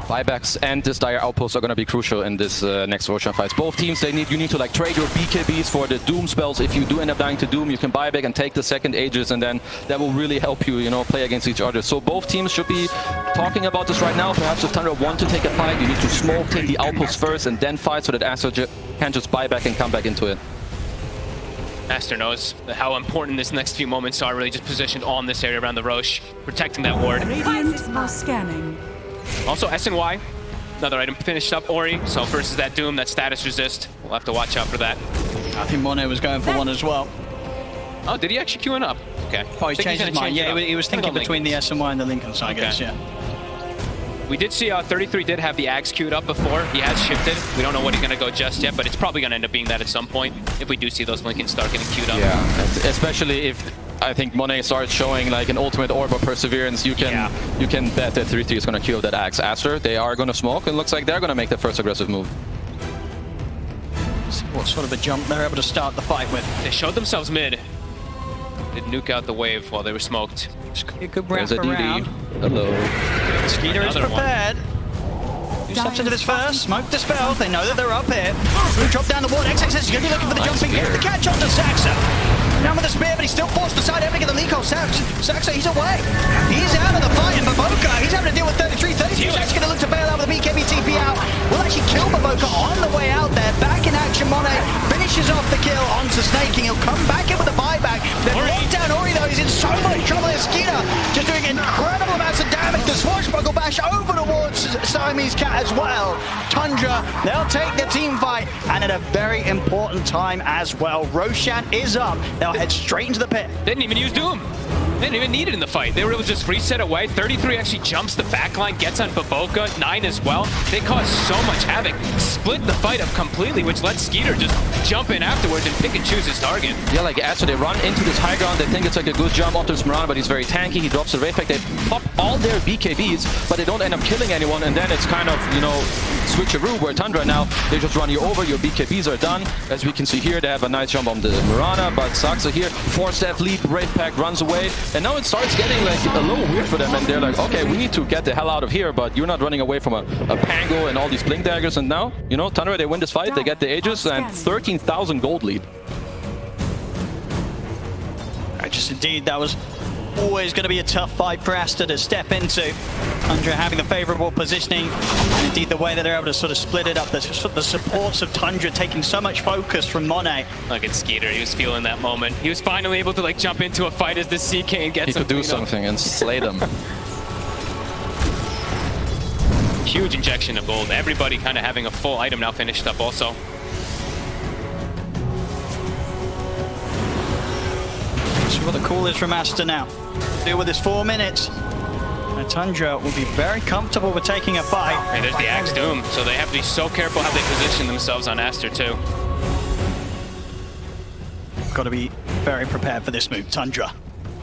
Buybacks and this dire outpost are going to be crucial in this next Roshan fights. Both teams, you need to like trade your BKBs for the Doom spells. If you do end up dying to Doom, you can buy back and take the second Aegis, and then that will really help you, you know, play against each other. So both teams should be talking about this right now. Perhaps if Tundra want to take a fight, you need to smoke, take the outpost first, and then fight so that Aster can just buy back and come back into it. Aster knows how important this next few moments are, really just positioned on this area around the Roche, protecting that ward. Radiant are scanning. Also, SNY, another item finished up. Ori, so versus that Doom, that status resist. We'll have to watch out for that. I think Monet was going for one as well. Oh, did he actually queuing up? Okay. Oh, he changed his mind. Yeah, he was thinking between the SNY and the Lincoln side, I guess, yeah. We did see 33 did have the Axe queued up before. He has shifted. We don't know what he's going to go just yet, but it's probably going to end up being that at some point if we do see those Lincolns start getting queued up. Yeah, especially if I think Monet starts showing like an ultimate orb of perseverance, you can bet that 33 is going to queue up that Axe. Aster, they are going to smoke. It looks like they're going to make the first aggressive move. See what sort of a jump they're able to start the fight with. They showed themselves mid. Did nuke out the wave while they were smoked. A good wrap There's a around. DD. Hello. Skiter is prepared. Who steps into this first? Smoke dispelled. They know that they're up here. Blue drop down the wall. XXS is going to be looking for the jumping here. The catch onto Saxa. Down with the spear, but he's still forced aside. Having the Liko. Saxa, he's away. He's out of the fight. And Baboka, he's having to deal with 33. 32 is actually going to look to bail out with the BKB TP out. Will actually kill Baboka on the way out there. Back in action, Monet finishes off the kill onto Snaking. He'll come back in with a buyback. They've locked down Ori, though. He's in so much trouble. Skiter just doing incredible amounts of damage. The swashbuckle bash over towards Siamese Cat as well. Tundra, they'll take the team fight, and at a very important time as well. Roshan is up. They'll head straight into the pit. They didn't even use Doom. They didn't even need it in the fight. They were able to just reset away. 33 actually jumps the backline, gets on Baboka, 9 as well. They caused so much havoc. Split the fight up completely, which lets Skiter just jump in afterwards and pick and choose his target. Yeah, like Aster, they run into this high ground. They think it's like a good jump onto Smarana, but he's very tanky. He drops the Wraith Pack. They pop all their BKBs, but they don't end up killing anyone. And then it's kind of, you know, switcheroo where Tundra now, they just run you over. Your BKBs are done. As we can see here, they have a nice jump on the Smarana, but Saxa here, 4-step leap, Wraith Pack runs away. And now it starts getting like a little weird for them, and they're like, okay, we need to get the hell out of here, but you're not running away from a Pango and all these Blink Daggers. And now, you know, Tundra, they win this fight, they get the Aegis, and 13,000 gold lead. Just indeed, that was always going to be a tough fight for Aster to step into. Tundra having the favorable positioning, and indeed the way that they're able to sort of split it up. The supports of Tundra taking so much focus from Monet. Look at Skiter, he was feeling that moment. He was finally able to like jump into a fight as the CK and get He could do something and slay them. Huge injection of gold. Everybody kind of having a full item now finished up also. See what the call is from Aster now. Deal with this 4 minutes. And Tundra will be very comfortable with taking a fight. And there's the Axe Doom, so they have to be so careful how they position themselves on Aster too. Got to be very prepared for this move. Tundra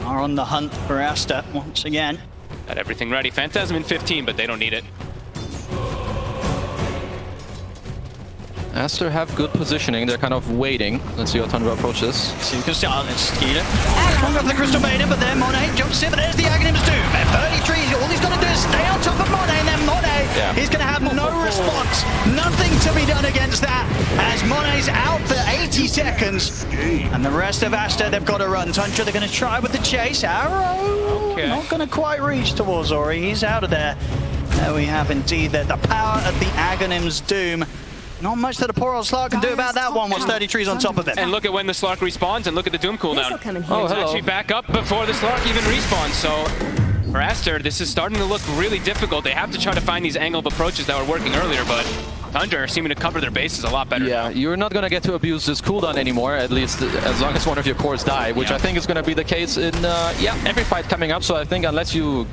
are on the hunt for Aster once again. Got everything ready. Phantasm in 15, but they don't need it. Aster have good positioning. They're kind of waiting. Let's see how Tundra approaches. See, because it's Skiter. Strong up the Crystal Maiden, but then Monet jumps in, but there's the Aghanim's Doom. At 33, all he's got to do is stay on top of Monet, and then Monet, he's going to have no response. Nothing to be done against that, as Monet's out for 80 seconds. And the rest of Aster, they've got to run. Tundra, they're going to try with the chase. Arrow, not going to quite reach towards Ori. He's out of there. There we have indeed the power of the Aghanim's Doom. Not much that a poor old Slark can do about that one once 33's on top of it. And look at when the Slark respawns, and look at the Doom cooldown. Oh, it's actually back up before the Slark even respawns. So for Aster, this is starting to look really difficult. They have to try to find these angle of approaches that were working earlier, but Tundra are seeming to cover their bases a lot better. Yeah, you're not going to get to abuse this cooldown anymore, at least as long as one of your cores die, which I think is going to be the case in every fight coming up. So I think unless you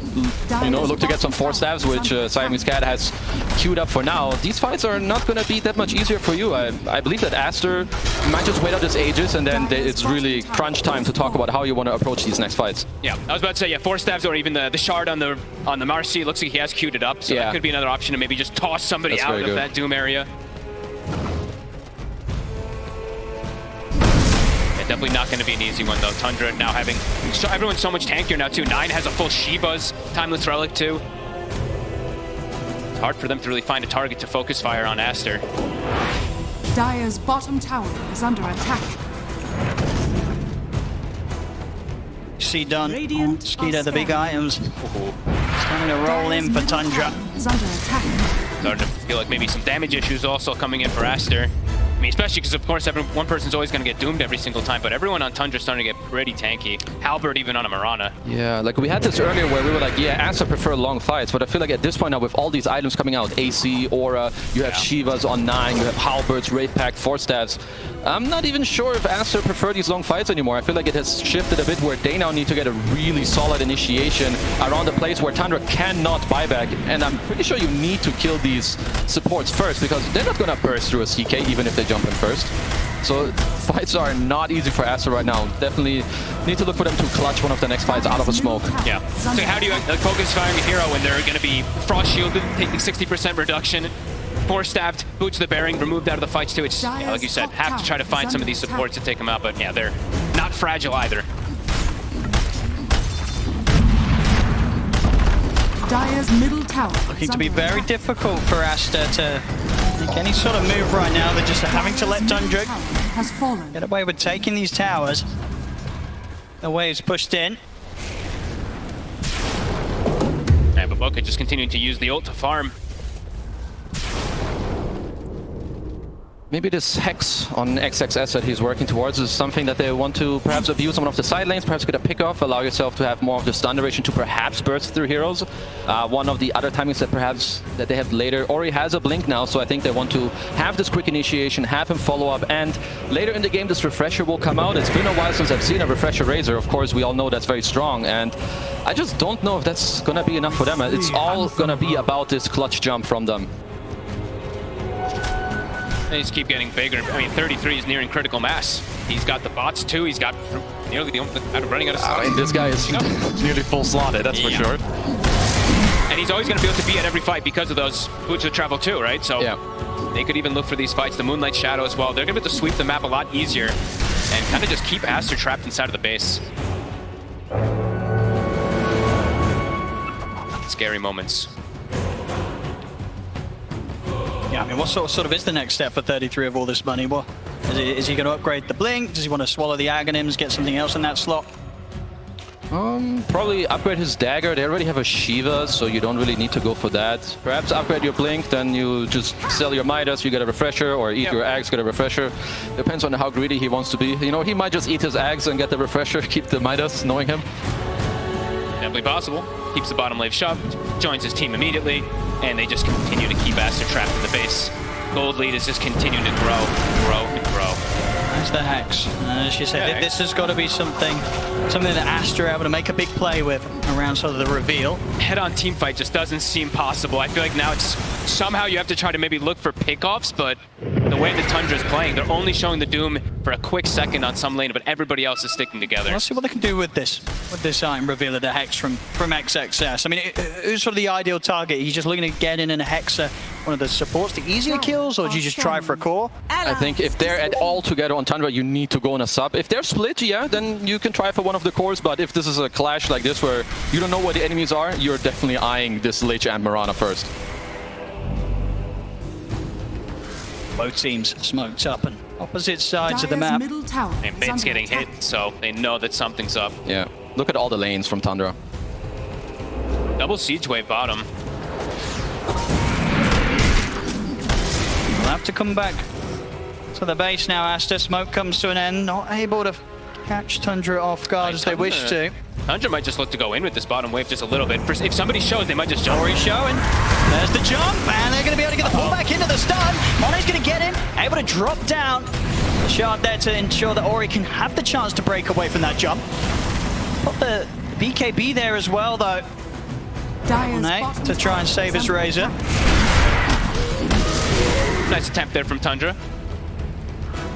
look to get some 4 staves, which Siamese Cat has queued up for now, these fights are not going to be that much easier for you. I believe that Aster might just wait out this Aegis, and then it's really crunch time to talk about how you want to approach these next fights. Yeah, I was about to say, 4 staves or even the shard on the Marci. Looks like he has queued it up, so that could be another option to maybe just toss somebody out of that Doom area. Definitely not going to be an easy one though. Tundra now having everyone's so much tankier now too. 9 has a full Shivas. Timeless Relic too. It's hard for them to really find a target to focus fire on Aster. Dire's bottom tower is under attack. See done. Radiant Skiter, the big items. Ooh. Starting to roll in for Tundra. Is under attack. Starting to feel like maybe some damage issues also coming in for Aster. I mean, especially because, of course, one person's always going to get doomed every single time, but everyone on Tundra is starting to get pretty tanky. Halberd even on a Marana. Yeah, like we had this earlier where we were like, yeah, Aster prefer long fights, but I feel like at this point now with all these items coming out, AC, Aura, you have Shivas on 9, you have Halberds, Wraith Pact, Force Staffs. I'm not even sure if Aster prefer these long fights anymore. I feel like it has shifted a bit where they now need to get a really solid initiation around a place where Tundra cannot buyback, and I'm pretty sure you need to kill these supports first because they're not going to burst through a CK even if they jump in first. So fights are not easy for Aster right now. Definitely need to look for them to clutch one of the next fights out of a smoke. Yeah. So how do you focus firing a hero when they're going to be frost shielded, taking 60% reduction, force stabbed, boots the bearing, removed out of the fights too? It's, yeah, like you said, have to try to find some of these supports to take them out, but yeah, they're not fragile either. Dire's middle tower Looking to be very difficult for Aster to make any sort of move right now. They're just having to let Tundra has fallen. get away with taking these towers. The waves pushed in. Yeah, but Boca just continuing to use the ult to farm. Maybe this Hex on XXS that he's working towards is something that they want to perhaps abuse on one of the side lanes, perhaps get a pick off, allow yourself to have more of the stun duration to perhaps burst through heroes. One of the other timings that perhaps that they have later, Ori has a blink now, so I think they want to have this quick initiation, have him follow up, and later in the game this refresher will come out. It's been a while since I've seen a refresher Razor. Of course, we all know that's very strong, and I just don't know if that's gonna be enough for them. It's all gonna be about this clutch jump from them. They just keep getting bigger. I mean, 33 is nearing critical mass. He's got the bots too. He's got nearly running out of slots. I mean, this guy is nearly full slotted, that's for sure. And he's always going to be able to be at every fight because of those boots of travel too, right? So they could even look for these fights. The Moonlight Shadow as well. They're going to be able to sweep the map a lot easier and kind of just keep Aster trapped inside of the base. Scary moments. Yeah, I mean, what sort of is the next step for 33 of all this money? What is he going to upgrade the blink? Does he want to swallow the Aghanims, get something else in that slot? Probably upgrade his dagger. They already have a Shiva, so you don't really need to go for that. Perhaps upgrade your blink, then you just sell your Midas, you get a refresher, or eat your eggs, get a refresher. Depends on how greedy he wants to be. You know, he might just eat his eggs and get the refresher, keep the Midas, knowing him. Definitely possible. Keeps the bottom lane shoved, joins his team immediately, and they just continue to keep Aster trapped in the base. Gold lead is just continuing to grow and grow. That's the Hex. As you said, this has got to be something that Aster are able to make a big play with around sort of the reveal. Head-on team fight just doesn't seem possible. I feel like now it's somehow you have to try to maybe look for pickoffs, but the way the Tundra is playing, they're only showing the Doom for a quick second on some lane, but everybody else is sticking together. Let's see what they can do with this item reveal of the Hex from XXS. I mean, who's sort of the ideal target? Are you just looking to get in and Hex one of the supports, the easier kills, or do you just try for a core? I think if they're at all together on Tundra, you need to go on a sub. If they're split, yeah, then you can try for one of the cores, but if this is a clash like this where you don't know where the enemies are, you're definitely eyeing this Lich and Marana first. Both teams smoked up on opposite sides of the map. And Bane's getting hit, so they know that something's up. Yeah, look at all the lanes from Tundra. Double siege wave bottom. We'll have to come back to the base now. Aster, smoke comes to an end, not able to catch Tundra off guard as they wish to. Tundra might just look to go in with this bottom wave just a little bit. If somebody shows, they might just jump. Ori's showing. There's the jump, and they're going to be able to get the pullback into the stun. Mone's going to get him, able to drop down. The shard there to ensure that Ori can have the chance to break away from that jump. Got the BKB there as well, though. Monet to try and save his Razor. Nice attempt there from Tundra.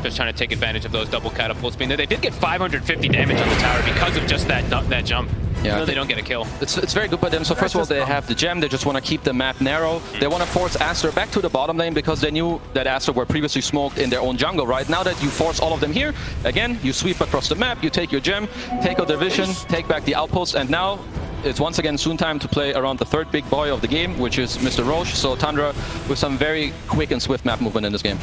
Just trying to take advantage of those double catapults being there. They did get 550 damage on the tower because of just that jump. Yeah, they don't get a kill. It's very good by them. So first of all, they have the gem. They just want to keep the map narrow. They want to force Aster back to the bottom lane because they knew that Aster were previously smoked in their own jungle, right? Now that you force all of them here, again, you sweep across the map, you take your gem, take out their vision, take back the outpost, and now it's once again soon time to play around the third big boy of the game, which is Mr. Roche. So Tundra with some very quick and swift map movement in this game.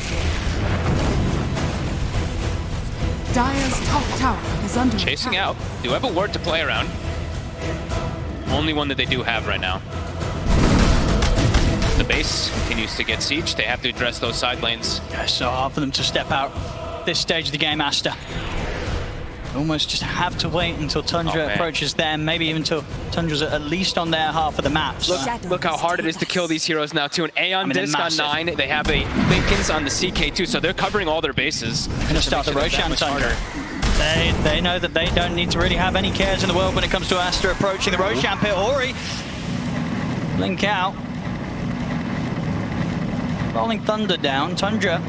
Dire's top tower is under Chasing attack. out. Do have a ward to play around. Only one that they do have right now. The base continues to get sieged. They have to address those side lanes. Yeah, so hard for them to step out this stage of the game, Aster. Almost just have to wait until Tundra approaches them, maybe even until Tundra's at least on their half of the map. So. Look how hard it is to kill these heroes now, too. An Aeon disc on 9. They have a Linken's on the CK2, so they're covering all their bases. Going to start the Roshan Tundra. They know that they don't need to really have any cares in the world when it comes to Aster approaching the Roshan pit. Ori, blink out. Rolling Thunder down. Tundra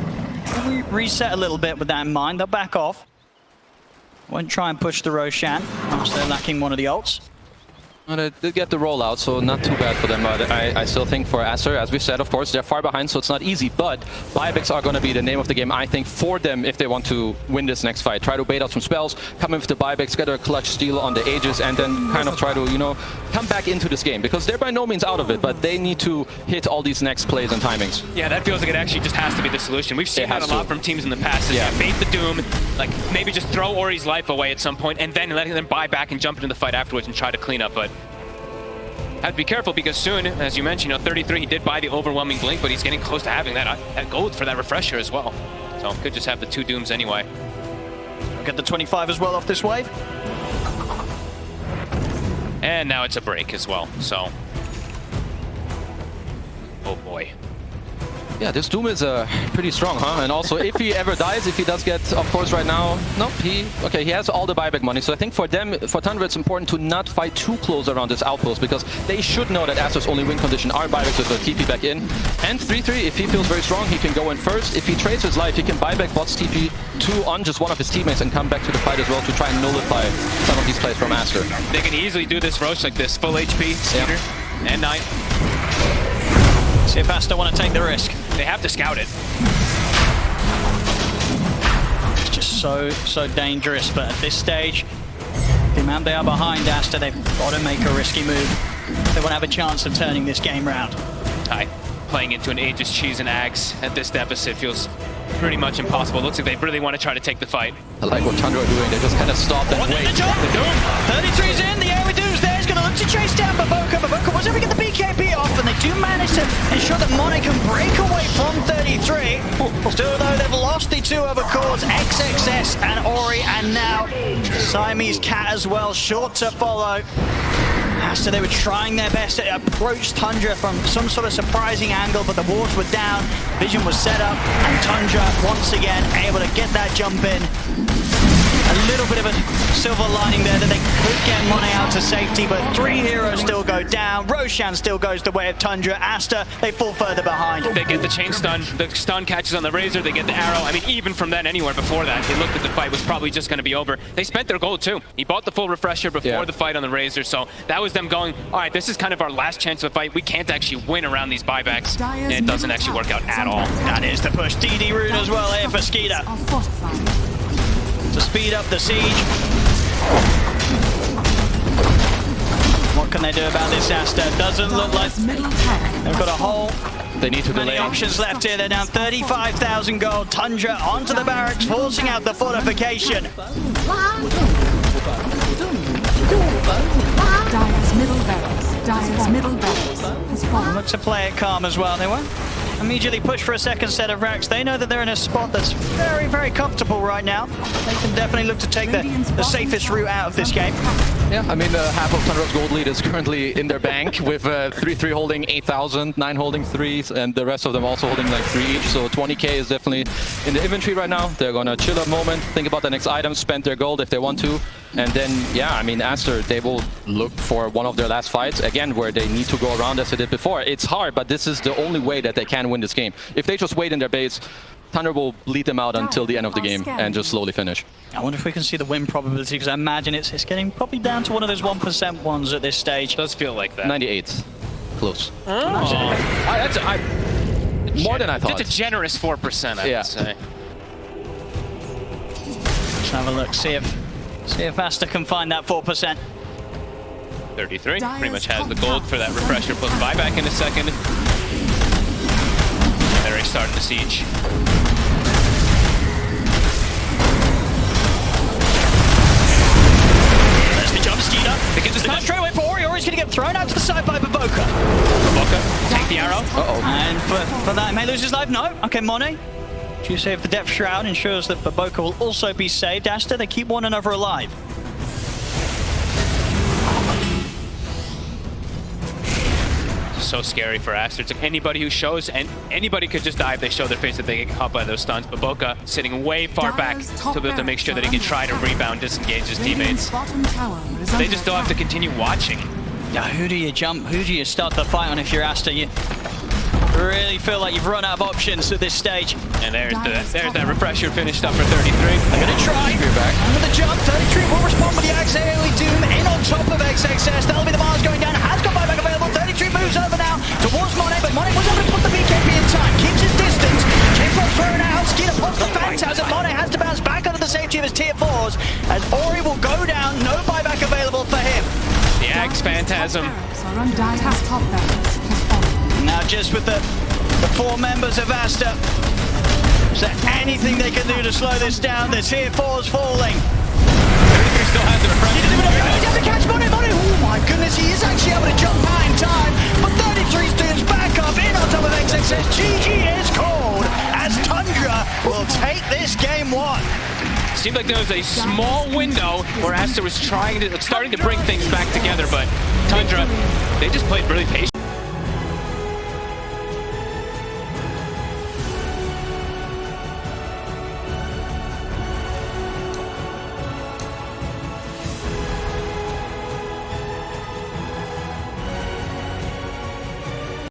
will reset a little bit with that in mind. They'll back off. Won't try and push the Roshan, whilst they're lacking one of the ults. Well, they did get the rollout, so not too bad for them. But I still think for Aster, as we said, of course, they're far behind, so it's not easy. But buybacks are going to be the name of the game, I think, for them if they want to win this next fight. Try to bait out some spells, come in with the buybacks, get a clutch steal on the Aegis, and then kind of try to, you know, come back into this game. Because they're by no means out of it, but they need to hit all these next plays and timings. Yeah, that feels like it actually just has to be the solution. We've seen that a lot from teams in the past. Yeah. Bait the Doom, like maybe just throw Ori's life away at some point, and then letting them buy back and jump into the fight afterwards and try to clean up. But have to be careful because soon, as you mentioned, 33, he did buy the overwhelming blink, but he's getting close to having that gold for that refresher as well. So could just have the 2 Dooms anyway. Get the 25 as well off this wave. And now it's a break as well, so. Oh boy. Yeah, this Doom is pretty strong, huh? And also, if he ever dies, if he does get, of course, right now, nope, he has all the buyback money. So I think for them, for Tundra, it's important to not fight too close around this outpost because they should know that Aster's only win condition are buybacks with a TP back in. And 3-3, if he feels very strong, he can go in first. If he trades his life, he can buyback bots TP 2 on just one of his teammates and come back to the fight as well to try and nullify some of these plays from Aster. They can easily do this Roche like this, full HP, Skiter, and 9. See if Aster want to take the risk. They have to scout it. It's just so dangerous, but at this stage, the amount they are behind Aster, they've got to make a risky move. They want to have a chance of turning this game round. Playing into an Aegis Cheese and Ags at this deficit feels pretty much impossible. Looks like they really want to try to take the fight. I like what Tundra are doing. They just kind of stop and wait. The Doom! 33's in, the AoE Doom's there. He's going to look to chase down Baboka. Baboka was able to get the BKB off, and they do manage to ensure that Monet can break away from 33. Still, though, they've lost the 2 other cores, XXS and Ori, and now Siamese Cat as well, short to follow. Aster, they were trying their best to approach Tundra from some sort of surprising angle, but the wards were down, vision was set up, and Tundra, once again, able to get that jump in. A little bit of a silver lining there that they could get Monet out to safety, but 3 heroes still go down. Roshan still goes the way of Tundra. Aster, they fall further behind. They get the chain stun, the stun catches on the Razor, they get the arrow. I mean, even from then, anywhere before that, it looked like the fight was probably just going to be over. They spent their gold too. He bought the full refresher before the fight on the Razor, so that was them going, all right, this is kind of our last chance of a fight. We can't actually win around these buybacks, and it doesn't actually work out at all. That is the push. DD Rune as well here for Skiter to speed up the siege. What can they do about this, Aster? Doesn't look like they've got a whole They need to many delay. options left here. They're down 35,000 gold. Tundra onto the barracks, forcing out the fortification. Dire's middle barracks has fallen. Look to play it calm as well. They won't immediately push for a second set of racks. They know that they're in a spot that's very, very comfortable right now. They can definitely look to take the safest route out of this game. Yeah, I mean, half of Tundra's gold lead is currently in their bank with 3-3 holding 8,000, 9 holding 3s, and the rest of them also holding like 3 each. So 20k is definitely in the inventory right now. They're going to chill a moment, think about the next item, spend their gold if they want to. And then, yeah, I mean, Aster, they will look for one of their last fights, again, where they need to go around as they did before. It's hard, but this is the only way that they can win this game. If they just wait in their base, Tundra will bleed them out until the end of the game and just slowly finish. I wonder if we can see the win probability, because I imagine it's getting probably down to one of those 1% ones at this stage. Does feel like that. 98. Close. Oh. More than I thought. That's a generous 4%, I would say. Let's have a look, see if Aster can find that 4%. 33 pretty much has the gold for that refresher plus buyback in a second. And they're already starting the siege. There's the jump skiter. They get this time straight away for Ori. Ori's going to get thrown out to the side by Baboka. Baboka, take the arrow. And for that, he may lose his life. No. Okay, Monet. You save the Depth Shroud, ensures that Baboka will also be saved. Aster, they keep one another alive. So scary for Aster. It's like anybody who shows, and anybody could just die if they show their face that they get caught by those stuns. Baboka sitting way far back to be able to make sure that he can try to rebound, disengage his teammates. They just still have to continue watching. Now, who do you jump? Who do you start the fight on if you're Aster? You really feel like you've run out of options at this stage. And there's that refresher finished up for 33. They're going to try. With the jump, 33 will respond with the Axe AoE Doom in on top of XXS. That'll be the Mars going down. Has got buyback available. 33 moves over now towards Monet, but Monet was able to put the BKB in time. Keeps his distance. K-Flop thrown out. Skiter pops the Phantasm. Monet has to bounce back under the safety of his tier 4s as Ori will go down. No buyback available for him. The Axe Phantasm. Now just with the 4 members of Aster, is there anything they can do to slow this down? The tier 4's falling. 33 still has the refresher. He's able to catch Monet. Oh my goodness, he is actually able to jump out in time. But 33's dudes back up in on top of XXS. GG is called as Tundra will take this game 1. Seemed like there was a small window where Aster was starting to bring things back together, but Tundra, they just played really patient.